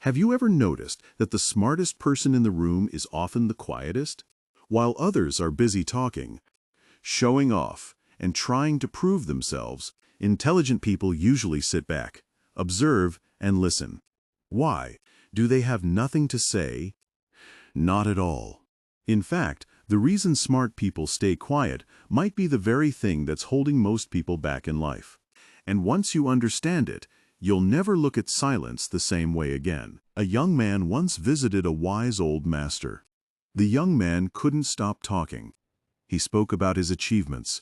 Have you ever noticed that the smartest person in the room is often the quietest? While others are busy talking, showing off, and trying to prove themselves, intelligent people usually sit back, observe, and listen. Why? Do they have nothing to say? Not at all. In fact, the reason smart people stay quiet might be the very thing that's holding most people back in life. And once you understand it, you'll never look at silence the same way again. A young man once visited a wise old master. The young man couldn't stop talking. He spoke about his achievements,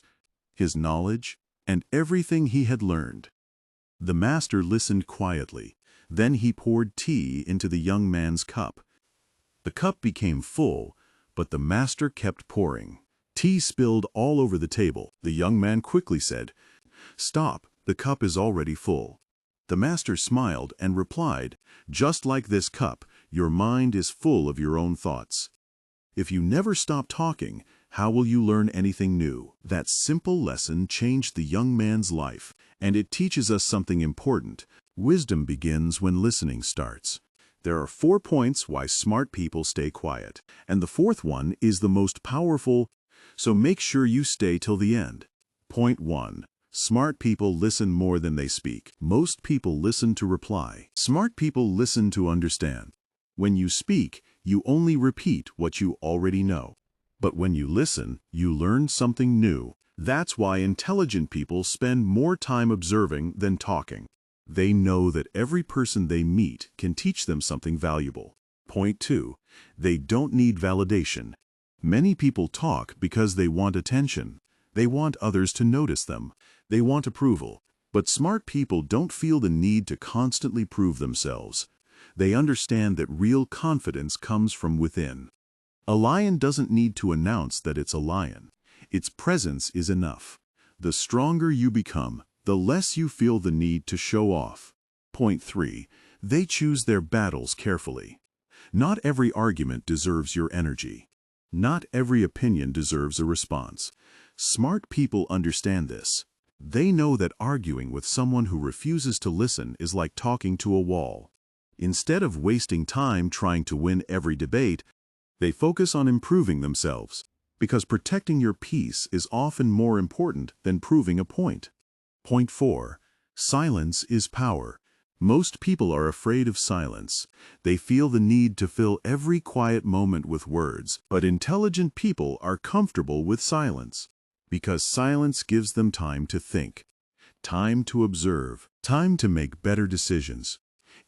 his knowledge, and everything he had learned. The master listened quietly. Then he poured tea into the young man's cup. The cup became full, but the master kept pouring. Tea spilled all over the table. The young man quickly said, "Stop, the cup is already full." The master smiled and replied, "Just like this cup, your mind is full of your own thoughts. If you never stop talking, how will you learn anything new?" That simple lesson changed the young man's life, and it teaches us something important. Wisdom begins when listening starts. There are 4 points why smart people stay quiet, and the 4th one is the most powerful, so make sure you stay till the end. Point 1. Smart people listen more than they speak. Most people listen to reply. Smart people listen to understand. When you speak, you only repeat what you already know. But when you listen, you learn something new. That's why intelligent people spend more time observing than talking. They know that every person they meet can teach them something valuable. Point 2. They don't need validation. Many people talk because they want attention. They want others to notice them. They want approval. But smart people don't feel the need to constantly prove themselves. They understand that real confidence comes from within. A lion doesn't need to announce that it's a lion. Its presence is enough. The stronger you become, the less you feel the need to show off. Point 3. They choose their battles carefully. Not every argument deserves your energy. Not every opinion deserves a response. Smart people understand this. They know that arguing with someone who refuses to listen is like talking to a wall. Instead of wasting time trying to win every debate, they focus on improving themselves, because protecting your peace is often more important than proving a point. Point 4. Silence is power. Most people are afraid of silence. They feel the need to fill every quiet moment with words, but intelligent people are comfortable with silence, because silence gives them time to think, time to observe, time to make better decisions.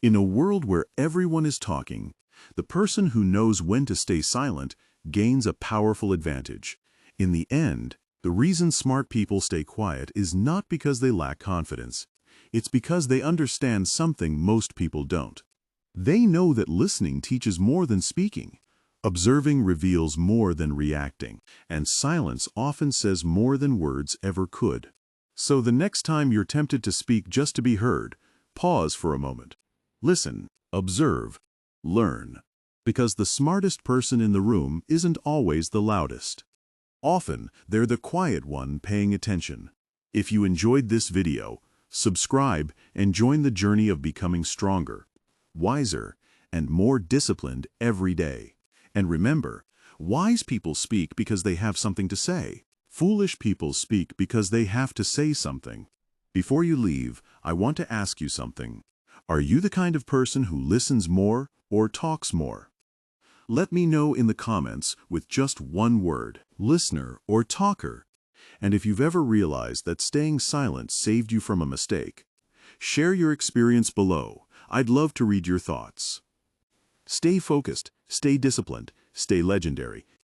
In a world where everyone is talking, the person who knows when to stay silent gains a powerful advantage. In the end, the reason smart people stay quiet is not because they lack confidence. It's because they understand something most people don't. They know that listening teaches more than speaking. Observing reveals more than reacting, and silence often says more than words ever could. So the next time you're tempted to speak just to be heard, pause for a moment. Listen, observe, learn. Because the smartest person in the room isn't always the loudest. Often, they're the quiet one paying attention. If you enjoyed this video, subscribe and join the journey of becoming stronger, wiser, and more disciplined every day. And remember, wise people speak because they have something to say. Foolish people speak because they have to say something. Before you leave, I want to ask you something. Are you the kind of person who listens more or talks more? Let me know in the comments with just one word, listener or talker. And if you've ever realized that staying silent saved you from a mistake, share your experience below. I'd love to read your thoughts. Stay focused, stay disciplined, stay legendary.